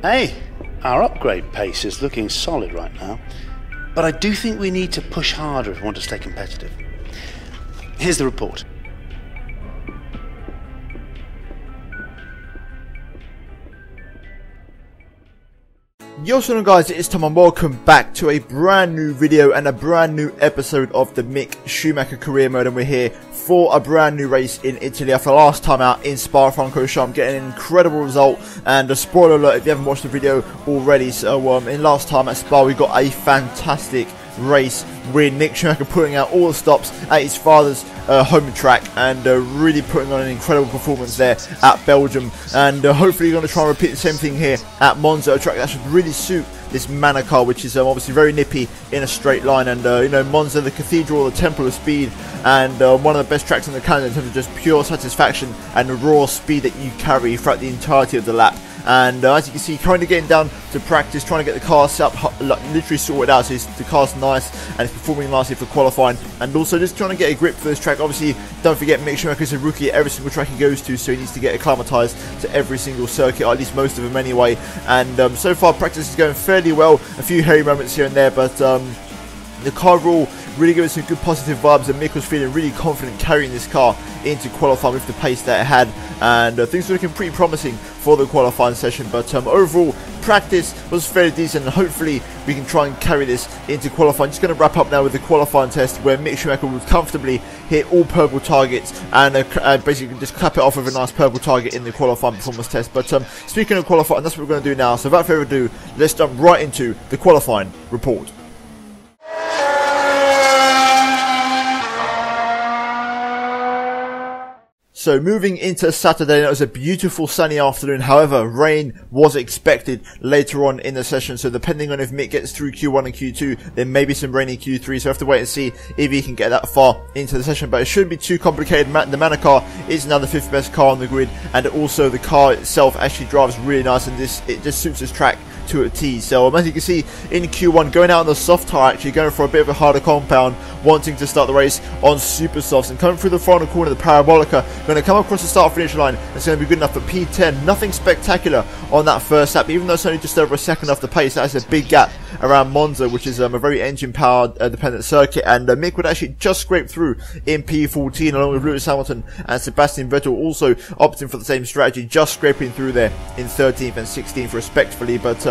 Hey, our upgrade pace is looking solid right now, but I do think we need to push harder if we want to stay competitive. Here's the report. Yo, so guys, it's Tom and welcome back to a brand new video and a brand new episode of the Mick Schumacher career mode, and we're here for a brand new race in Italy after last time out in Spa-Francorchamps, getting an incredible result. And a spoiler alert if you haven't watched the video already, so in last time at Spa we got a fantastic race with Mick Schumacher putting out all the stops at his father's home track and really putting on an incredible performance there at Belgium, and hopefully you're going to try and repeat the same thing here at Monza, a track that should really suit this Manor car, which is obviously very nippy in a straight line. And you know, Monza, the cathedral, the temple of speed, and one of the best tracks in the calendar in terms of just pure satisfaction and the raw speed that you carry throughout the entirety of the lap. And as you can see, currently getting down to practice, trying to get the car set up, literally sorted out so the car's nice and it's performing nicely for qualifying, and also just trying to get a grip for this track. Obviously, don't forget Mick Schumacher's a rookie at every single track he goes to, so he needs to get acclimatised to every single circuit, or at least most of them anyway. And so far practice is going fairly well, a few hairy moments here and there, but the car overall really giving some good positive vibes, and Mick was feeling really confident carrying this car into qualifying with the pace that it had, and things were looking pretty promising for the qualifying session. But overall practice was fairly decent, and hopefully we can try and carry this into qualifying. Just going to wrap up now with the qualifying test, where Mick Schumacher would comfortably hit all purple targets and basically just clap it off with a nice purple target in the qualifying performance test. But speaking of qualifying, that's what we're going to do now, so without further ado, let's jump right into the qualifying report. So moving into Saturday, it was a beautiful sunny afternoon. However, rain was expected later on in the session, so depending on if Mick gets through Q1 and Q2, there may be some rain in Q3, so we have to wait and see if he can get that far into the session. But it shouldn't be too complicated. The Manor car is now the 5th best car on the grid, and also the car itself actually drives really nice, and it just suits this track to a T. So as you can see in Q1, going out on the soft tyre, actually going for a bit of a harder compound, wanting to start the race on super softs, and coming through the final corner, the Parabolica, going to come across the start finish line. It's going to be good enough for P10. Nothing spectacular on that first lap, even though it's only just over a second off the pace. That is a big gap around Monza, which is a very engine powered dependent circuit, and Mick would actually just scrape through in P14 along with Lewis Hamilton and Sebastian Vettel also opting for the same strategy, just scraping through there in 13th and 16th respectively. But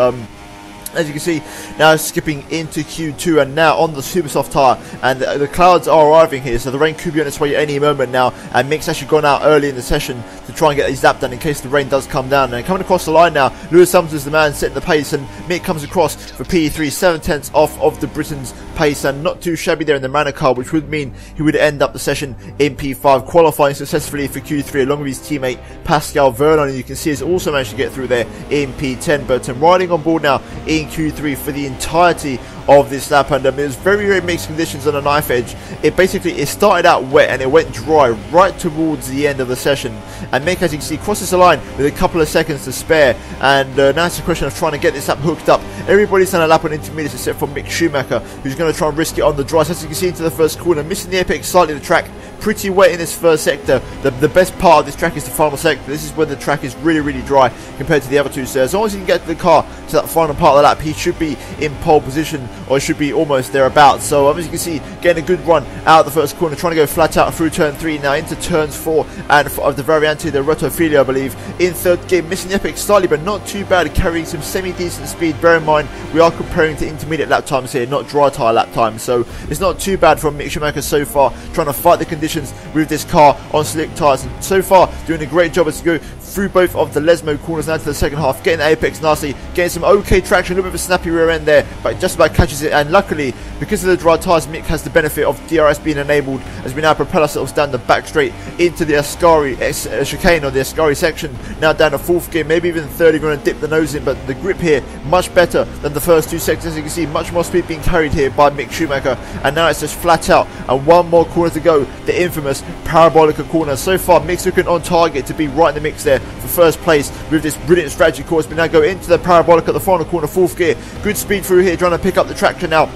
as you can see, now skipping into Q2 and now on the super soft tyre, and the clouds are arriving here, so the rain could be on its way at any moment now, and Mick's actually gone out early in the session to try and get his lap done in case the rain does come down. And coming across the line now, Lewis Hamilton's the man setting the pace, and Mick comes across for P3, 7/10 off of the Britain's pace, and not too shabby there in the Manor car, which would mean he would end up the session in P5, qualifying successfully for Q3 along with his teammate Pascal Vernon, and you can see he's also managed to get through there in P10. But riding on board now in Q3 for the entirety of this lap, and it was very, very mixed conditions on the knife edge. It started out wet and it went dry right towards the end of the session, and Mick, as you can see, crosses the line with a couple of seconds to spare, and now it's a question of trying to get this lap hooked up. Everybody's done a lap on intermediates except for Mick Schumacher, who's going to try and risk it on the dry. So as you can see into the first corner, missing the apex slightly, the track pretty wet in this first sector. The best part of this track is the final sector. This is where the track is really, really dry compared to the other two. So as long as he can get the car to that final part of the lap, he should be in pole position, or should be almost thereabouts. So as you can see, getting a good run out of the first corner, trying to go flat out through turn 3, now into turns 4 and of the Variante de Rotofilio, I believe, in third gear, missing the apex slightly, but not too bad, carrying some semi-decent speed. Bear in mind, we are comparing to intermediate lap times here, not dry tyre lap times, so it's not too bad from Mick Schumacher so far, trying to fight the conditions with this car on slick tyres, and so far doing a great job as to go through both of the Lesmo corners now to the second half, getting the apex nicely, getting some okay traction, a little bit of a snappy rear end there, but just about catches it. And luckily, because of the dry tyres, Mick has the benefit of DRS being enabled as we now propel ourselves down the back straight into the Ascari chicane, or the Ascari section, now down to 4th gear, maybe even 3rd. We're going to dip the nose in, but the grip here much better than the first two sections. As you can see, much more speed being carried here by Mick Schumacher, and now it's just flat out and one more corner to go, the infamous Parabolica corner. So far Mick's looking on target to be right in the mix there for first place with this brilliant strategy course. We now go into the Parabolica at the final corner, 4th gear, good speed through here, trying to pick up the traction now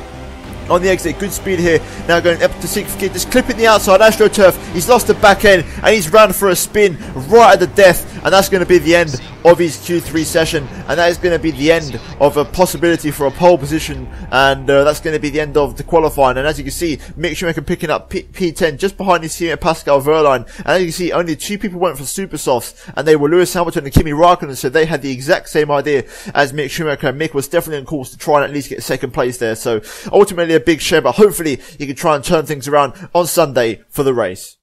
on the exit. Good speed here now going up to 6th gear, just clipping the outside AstroTurf. He's lost the back end and he's ran for a spin right at the death, and that's going to be the end of his Q3 session, and that is going to be the end of a possibility for a pole position, and that's going to be the end of the qualifying. And as you can see, Mick Schumacher picking up P10 just behind his teammate Pascal Wehrlein, and as you can see, only 2 people went for super softs, and they were Lewis Hamilton and Kimi Raikkonen, so they had the exact same idea as Mick Schumacher. Mick was definitely on course to try and at least get 2nd place there, so ultimately a big shame, but hopefully he can try and turn things around on Sunday for the race.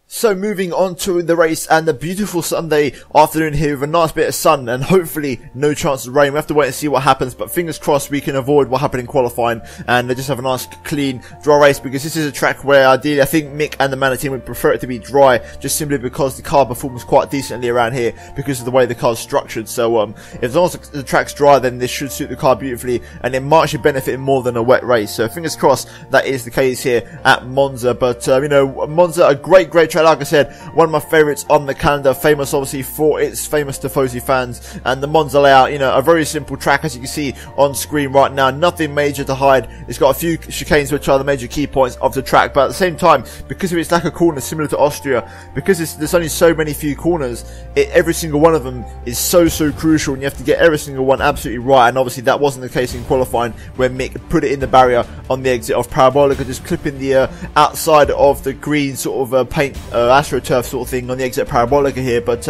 So moving on to the race and the beautiful Sunday afternoon here with a nice bit of sun and hopefully no chance of rain. We have to wait and see what happens, but fingers crossed we can avoid what happened in qualifying and just have a nice clean dry race, because this is a track where ideally I think Mick and the Mana team would prefer it to be dry, just simply because the car performs quite decently around here because of the way the car's structured. So as long as the track's dry, then this should suit the car beautifully and it might actually benefit more than a wet race. So fingers crossed that is the case here at Monza. But you know, Monza, a great track. Like I said, one of my favourites on the calendar, famous obviously for its famous Tifosi fans, and the Monza layout, you know, a very simple track as you can see on screen right now, nothing major to hide. It's got a few chicanes which are the major key points of the track, but at the same time, because of its lack of corners similar to Austria, because there's only so many few corners, every single one of them is so crucial, and you have to get every single one absolutely right, and obviously that wasn't the case in qualifying where Mick put it in the barrier on the exit of Parabolica, just clipping the outside of the green sort of paint AstroTurf sort of thing on the exit Parabolica here. But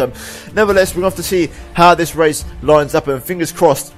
nevertheless, we're going to have to see how this race lines up, and fingers crossed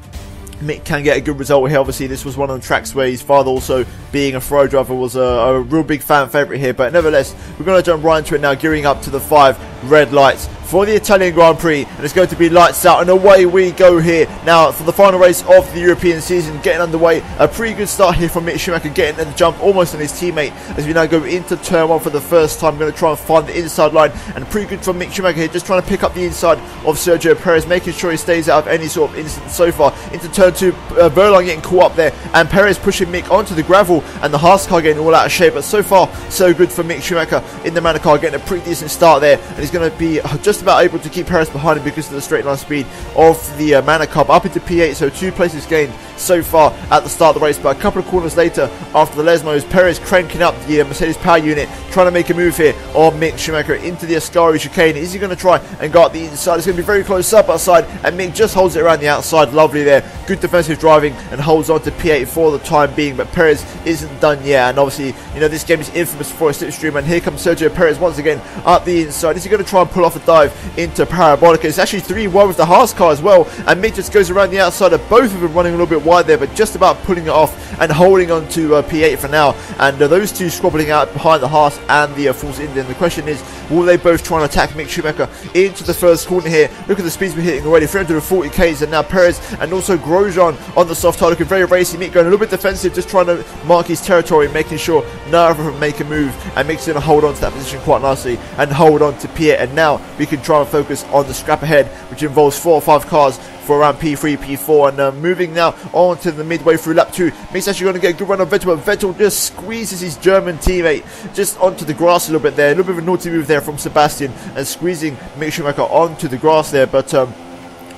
Mick can get a good result here. Obviously this was one of the tracks where his father, also being a Ferrari driver, was a real big fan favourite here. But nevertheless, we're going to jump right into it now, gearing up to the 5 red lights for the Italian Grand Prix, and it's going to be lights out and away we go here now for the final race of the European season getting underway. A pretty good start here from Mick Schumacher, getting at the jump almost on his teammate as we now go into turn 1 for the first time. Going to try and find the inside line, and pretty good from Mick Schumacher here, just trying to pick up the inside of Sergio Perez, making sure he stays out of any sort of incident so far. Into turn 2, Wehrlein getting caught up there, and Perez pushing Mick onto the gravel, and the Haas car getting all out of shape. But so far so good for Mick Schumacher in the Mana car, getting a pretty decent start there, and he's going to be just about able to keep Perez behind him because of the straight line speed of the Mana car, up into P8, so 2 places gained so far at the start of the race. But a couple of corners later, after the Lesmos, Perez cranking up the Mercedes power unit, trying to make a move here on Mick Schumacher into the Ascari chicane. Is he going to try and go up the inside? It's going to be very close side by side, and Mick just holds it around the outside. Lovely there, good defensive driving, and holds on to P8 for the time being. But Perez isn't done yet, and obviously, you know, this game is infamous for a slipstream, and here comes Sergio Perez once again up the inside. Is he going to try and pull off a dive into Parabolica? It's actually 3-1 with the Haas car as well, and Mick just goes around the outside of both of them, running a little bit wide there, but just about pulling it off and holding on to P8 for now. And those two squabbling out behind the Haas and the Force India. The question is, will they both try and attack Mick Schumacher into the first corner here? Look at the speeds we're hitting already, 340 k's, and now Perez and also Grosjean on the soft tire looking very racy. Mick going a little bit defensive, just trying to mark his territory, making sure neither of them make a move, and Mick's going to hold on to that position quite nicely and hold on to P8. And now we can try and focus on the scrap ahead, which involves 4 or 5 cars for around P3, P4, and moving now on to the midway through lap 2. Mick's actually going to get a good run on Vettel, but Vettel just squeezes his German teammate just onto the grass a little bit there. A little bit of a naughty move there from Sebastian, and squeezing Mick Schumacher onto the grass there, but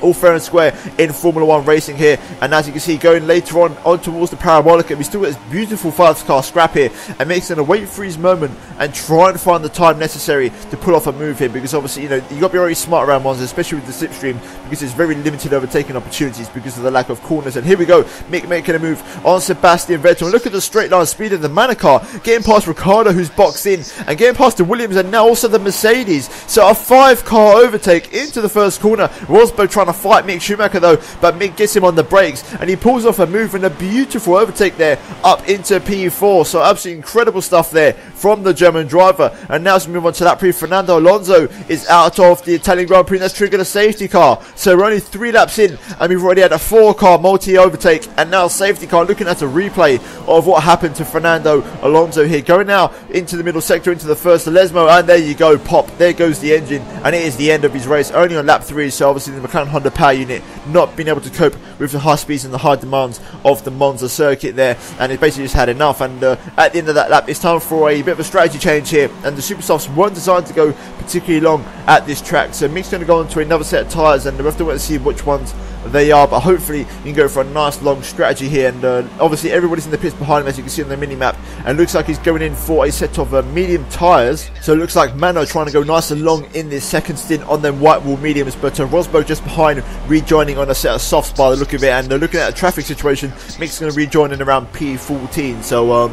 all fair and square in Formula 1 racing here. And as you can see, going later on towards the Parabolica, we still got this beautiful 5-car scrap here, and Mick's going to wait for his moment and try and find the time necessary to pull off a move here, because obviously, you know, you got to be very smart around Monza, especially with the slipstream, because there's very limited overtaking opportunities because of the lack of corners. And here we go, Mick making a move on Sebastian Vettel. Look at the straight line speed of the Mana car, getting past Ricciardo, who's boxed in, and getting past the Williams, and now also the Mercedes. So a 5-car overtake into the first corner. Rosberg trying to fight Mick Schumacher though, but Mick gets him on the brakes, and he pulls off a move and a beautiful overtake there up into P4. So absolutely incredible stuff there from the German driver. And now as we move on to lap 3, Fernando Alonso is out of the Italian Grand Prix, and that's triggered a safety car. So we're only 3 laps in, and we've already had a 4-car multi-overtake, and now safety car. Looking at a replay of what happened to Fernando Alonso here, going now into the middle sector, into the first Lesmo, and there you go, pop, there goes the engine, and it is the end of his race, only on lap 3. So obviously the McLaren Honda power unit not being able to cope with the high speeds and the high demands of the Monza circuit there, and it basically just had enough. And at the end of that lap, it's time for a bit of a strategy change here, and the super softs weren't designed to go particularly long at this track. So Mick's going to go on to another set of tyres, and we have to wait and see which ones they are, but hopefully you can go for a nice long strategy here. And obviously everybody's in the pits behind him, as you can see on the mini-map, and looks like he's going in for a set of medium tyres. So it looks like Mano trying to go nice and long in this second stint on them white wall mediums, but Rosberg just behind, rejoining on a set of softs by the look of it. And looking at a traffic situation, Mick's going to rejoin in around P14. So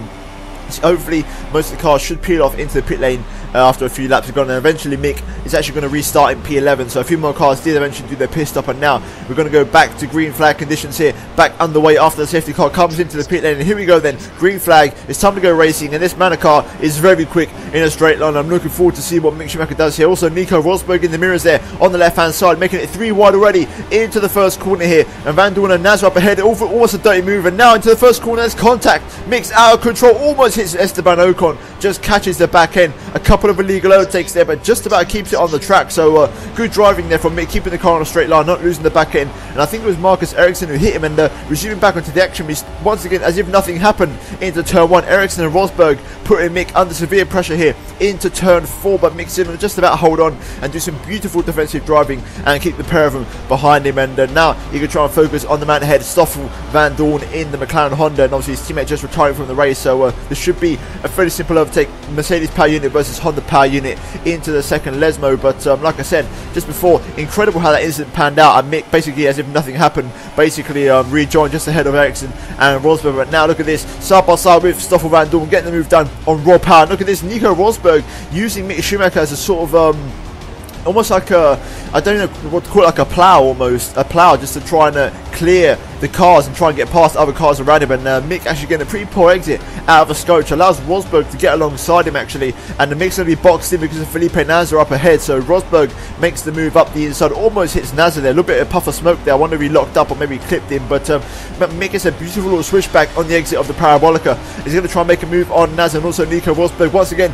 hopefully most of the cars should peel off into the pit lane after a few laps have gone, and eventually Mick is actually going to restart in P11. So a few more cars did eventually do their pit stop, and now we're going to go back to green flag conditions here, back underway after the safety car comes into the pit lane. And here we go then, green flag, it's time to go racing, and this Manor car is very quick in a straight line. I'm looking forward to see what Mick Schumacher does here. Also Nico Rosberg in the mirrors there on the left hand side, making it 3 wide already into the first corner here, and Van Dorn and Nasr up ahead, almost a dirty move, and now into the first corner, there's contact. Mick's out of control, almost hits Esteban Ocon, just catches the back end, a couple of illegal overtakes there, but just about keeps it on the track. So good driving there from Mick, keeping the car on a straight line, not losing the back end. And I think it was Marcus Ericsson who hit him, and resuming back onto the action, once again, as if nothing happened, into turn 1. Ericsson and Rosberg putting Mick under severe pressure here into turn 4, but Mick's able to just about hold on and do some beautiful defensive driving and keep the pair of them behind him. And now he can try and focus on the man ahead, Stoffel Van Dorn in the McLaren Honda, and obviously his teammate just retiring from the race. So this should be a fairly simple overtake, Mercedes power unit versus Honda power unit into the second Lesmo. But like I said just before, incredible how that incident panned out, and Mick basically, as if nothing happened, basically rejoined just ahead of Ericsson and Rosberg. But now look at this, side by side with Stoffel Van Dorn, getting the move done on raw power. Look at this, Nico Rosberg using Mick Schumacher as a sort of almost like a, I don't know what to call it, like a plough, almost a plough, just to try and clear the cars and try and get past other cars around him. And Mick actually getting a pretty poor exit out of a scotch, allows Rosberg to get alongside him actually, and the Mick's going to be boxed in because of Felipe Nasr up ahead. So Rosberg makes the move up the inside, almost hits Nasr there, a little bit of puff of smoke there. I wonder if he locked up or maybe clipped him, but Mick gets a beautiful little switchback on the exit of the Parabolica. He's going to try and make a move on Nasr, and also Nico Rosberg once again,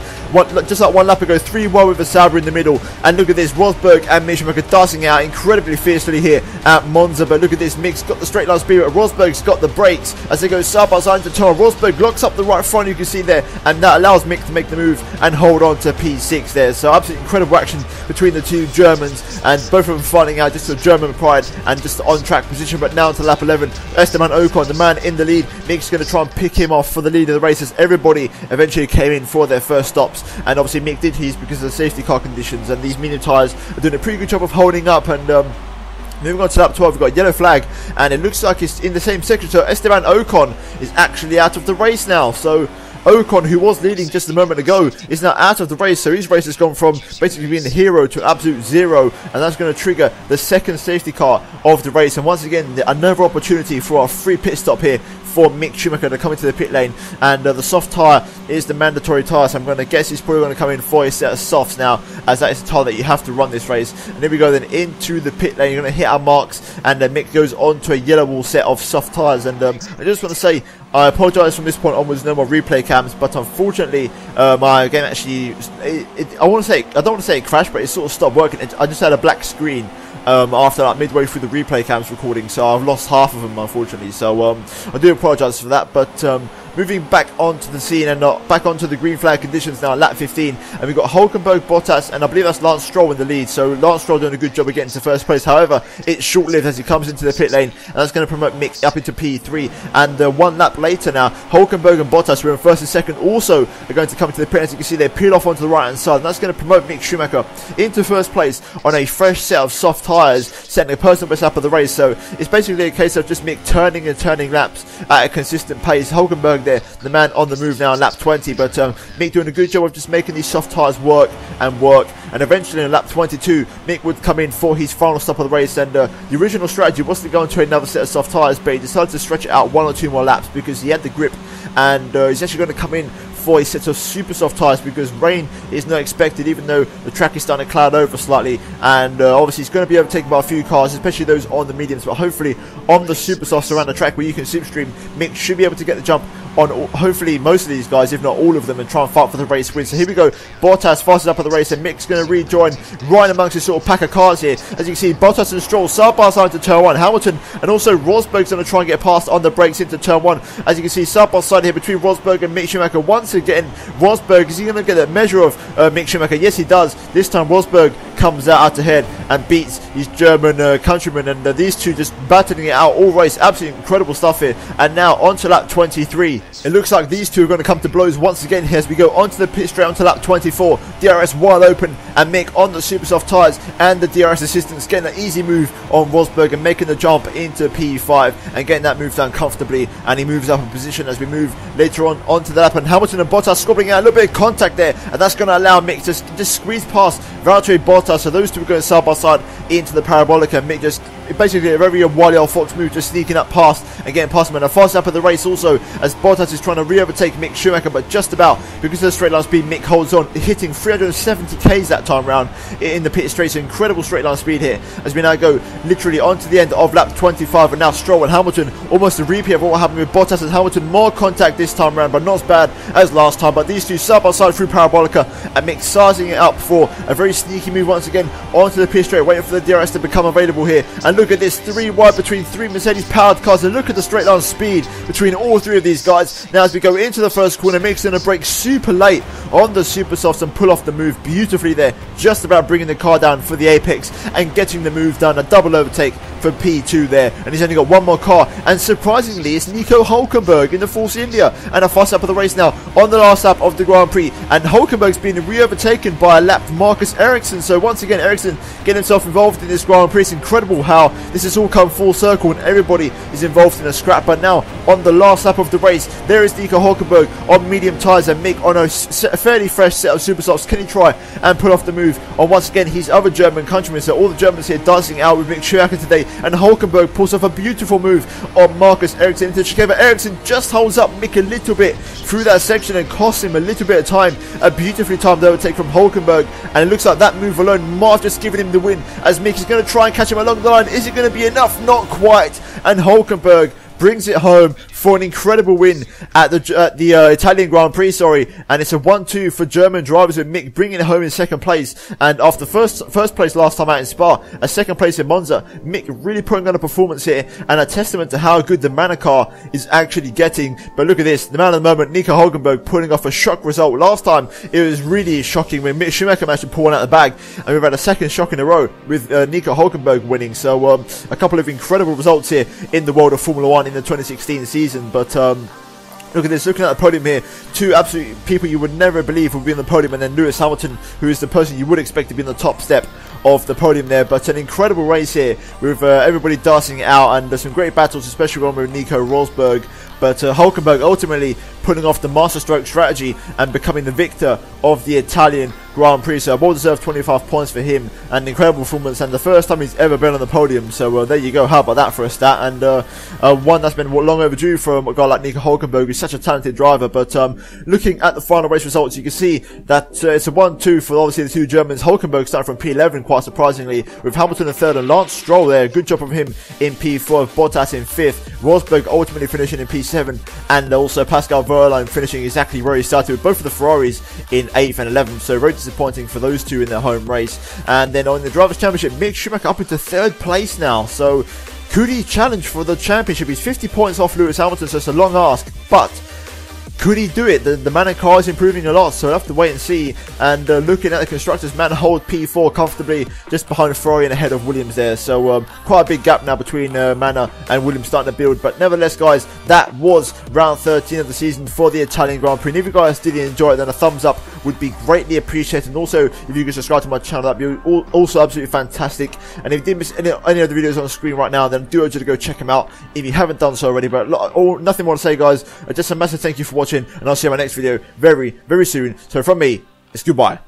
just like one lap ago, 3-1 with a Sauber in the middle. And look at this, Rosberg and Mick Schumacher dancing out incredibly fiercely here at Monza. But look at this, Mick's got the straight line speed, Rosberg's got the brakes as they go side by side into turn. Rosberg locks up the right front, you can see there, and that allows Mick to make the move and hold on to P6 there. So absolutely incredible action between the two Germans, and both of them fighting out just for German pride and just on track position. But now to lap 11, Esteban Ocon, the man in the lead. Mick's going to try and pick him off for the lead of the race, as everybody eventually came in for their first stops, and obviously Mick did his because of the safety car conditions, and these medium tyres are doing a pretty good job of holding up. And moving on to lap 12, we've got a yellow flag, and it looks like it's in the same section. So Esteban Ocon is actually out of the race now. So Ocon, who was leading just a moment ago, is now out of the race. So his race has gone from basically being the hero to absolute zero, and that's going to trigger the second safety car of the race. And once again, another opportunity for a free pit stop here for Mick Schumacher to come into the pit lane. And the soft tyre is the mandatory tyre, so I'm going to guess he's probably going to come in for a set of softs now, as that is the tyre that you have to run this race. And here we go then into the pit lane. You're going to hit our marks, and Mick goes on to a yellow wall set of soft tyres. And I just want to say, I apologise from this point onwards, no more replay cams, but unfortunately my game actually, I don't want to say it crashed, but it sort of stopped working. I just had a black screen after like midway through the replay cams recording, so I've lost half of them unfortunately. So I do apologise for that, but moving back onto the scene and back onto the green flag conditions now, lap 15, and we've got Hulkenberg, Bottas, and I believe that's Lance Stroll in the lead. So Lance Stroll doing a good job of getting to first place. However, it's short-lived as he comes into the pit lane, and that's going to promote Mick up into P3. And one lap later now, Hulkenberg and Bottas, who are in first and second, also are going to come into the pit. As you can see, they peel off onto the right-hand side, and that's going to promote Mick Schumacher into first place on a fresh set of soft tyres, setting a personal best lap of the race. So it's basically a case of just Mick turning and turning laps at a consistent pace. Hulkenberg there, the man on the move now on lap 20, but Mick doing a good job of just making these soft tyres work, and eventually in lap 22 Mick would come in for his final stop of the race. And the original strategy was to go into another set of soft tyres, but he decided to stretch it out 1 or 2 more laps because he had the grip, and he's actually going to come in for a set of super soft tyres because rain is not expected, even though the track is starting to cloud over slightly. And obviously it's going to be overtaken by a few cars, especially those on the mediums, but hopefully on the super softs around the track where you can slipstream, Mick should be able to get the jump on hopefully most of these guys, if not all of them, and try and fight for the race win. So here we go, Bottas fastest up at the race, and Mick's going to rejoin right amongst this sort of pack of cars here. As you can see, Bottas and Stroll side by side to turn 1. Hamilton and also Rosberg's going to try and get past on the brakes into turn 1. As you can see, side by side here between Rosberg and Mick Schumacher. Once again, Rosberg, is he going to get a measure of Mick Schumacher? Yes, he does. This time Rosberg comes out ahead, and beats his German countryman, and these two just battling it out all race. Absolutely incredible stuff here. And now on to lap 23. It looks like these two are going to come to blows once again here as we go onto the pit straight onto lap 24. DRS wide open and Mick on the super soft tyres, and the DRS assistants getting an easy move on Rosberg and making the jump into P5 and getting that move done comfortably, and he moves up in position as we move later on onto the lap, and Hamilton and Bottas scoring out a little bit of contact there, and that's going to allow Mick to just squeeze past Valtteri Bottas. So those two are going side by side into the parabolica. Mick just basically a very wily old fox move, just sneaking up past and getting past him, and a fast lap of the race also as Bottas is trying to re-overtake Mick Schumacher, but just about, because of the straight line speed, Mick holds on, hitting 370 k's that time round in the pit straight. So incredible straight line speed here as we now go literally onto the end of lap 25, and now Stroll and Hamilton, almost a repeat of what happened with Bottas and Hamilton. More contact this time round, but not as bad as last time, but these two side by side through parabolica, and Mick sizing it up for a very sneaky move once again onto the pit straight, waiting for the DRS to become available here. And look at this, 3 wide between 3 Mercedes powered cars, and look at the straight line speed between all 3 of these guys. Now as we go into the first corner, Mick's going to brake super late on the super softs and pull off the move beautifully there, just about bringing the car down for the apex and getting the move done. A double overtake for P2 there, and he's only got one more car, and surprisingly it's Nico Hulkenberg in the Force India, and a fast lap of the race now on the last lap of the Grand Prix, and Hulkenberg's been re-overtaken by a lapped Marcus Ericsson. So once again Ericsson getting himself involved in this Grand Prix. It's incredible how this has all come full circle and everybody is involved in a scrap. But now on the last lap of the race, there is Nico Hulkenberg on medium tyres, and Mick on a fairly fresh set of super softs. Can he try and pull off the move on once again his other German countrymen? So all the Germans here dancing out with Mick Schumacher today, and Hulkenberg pulls off a beautiful move on Marcus Ericsson into chicane. Ericsson just holds up Mick a little bit through that section and costs him a little bit of time. A beautifully timed overtake from Hulkenberg, and it looks like that move alone might have just given him the win, as Mick is going to try and catch him along the line. Is it going to be enough? Not quite, and Hulkenberg brings it home for an incredible win at the Italian Grand Prix, and it's a 1-2 for German drivers, with Mick bringing it home in second place. And after first place last time out in Spa, a second place in Monza, Mick really putting on a performance here, and a testament to how good the Manor car is actually getting. But look at this, the man of the moment, Nico Hulkenberg, pulling off a shock result. Last time it was really shocking when Mick Schumacher managed to pull one out of the bag, and we've had a second shock in a row with Nico Hulkenberg winning. So a couple of incredible results here in the world of Formula 1 in the 2016 season. But look at this, looking at the podium here, 2 absolute people you would never believe would be on the podium, and then Lewis Hamilton, who is the person you would expect to be on the top step of the podium there. But an incredible race here with everybody dancing it out, and there's some great battles, especially one with Nico Rosberg. But Hulkenberg ultimately putting off the masterstroke strategy and becoming the victor of the Italian Grand Prix. So a well-deserved 25 points for him, and an incredible performance, and the first time he's ever been on the podium. So there you go, how about that for a stat, and one that's been long overdue from a guy like Nico Hulkenberg, who's such a talented driver. But looking at the final race results, you can see that it's a 1-2 for obviously the 2 Germans. Hulkenberg starting from P11 quite surprisingly, with Hamilton in 3rd and Lance Stroll there, good job from him in P4, Bottas in 5th, Rosberg ultimately finishing in P7, and also Pascal Wehrlein finishing exactly where he started, with both of the Ferraris in 8th and 11th. So very disappointing for those two in their home race. And then on the Drivers' Championship, Mick Schumacher up into 3rd place now. So could he challenge for the championship? He's 50 points off Lewis Hamilton, so it's a long ask, but could he do it? The Manor car is improving a lot, so we'll have to wait and see. And looking at the constructors, Manor hold P4 comfortably just behind Ferrari and ahead of Williams there. So quite a big gap now between Manor and Williams starting to build. But nevertheless, guys, that was round 13 of the season for the Italian Grand Prix. And if you guys did enjoy it, then a thumbs up would be greatly appreciated. And also, if you could subscribe to my channel, that'd be also absolutely fantastic. And if you did miss any of the videos on the screen right now, then do urge you to go check them out if you haven't done so already. But nothing more to say, guys. Just a massive thank you for watching, and I'll see you in my next video very, very soon. So from me, it's goodbye.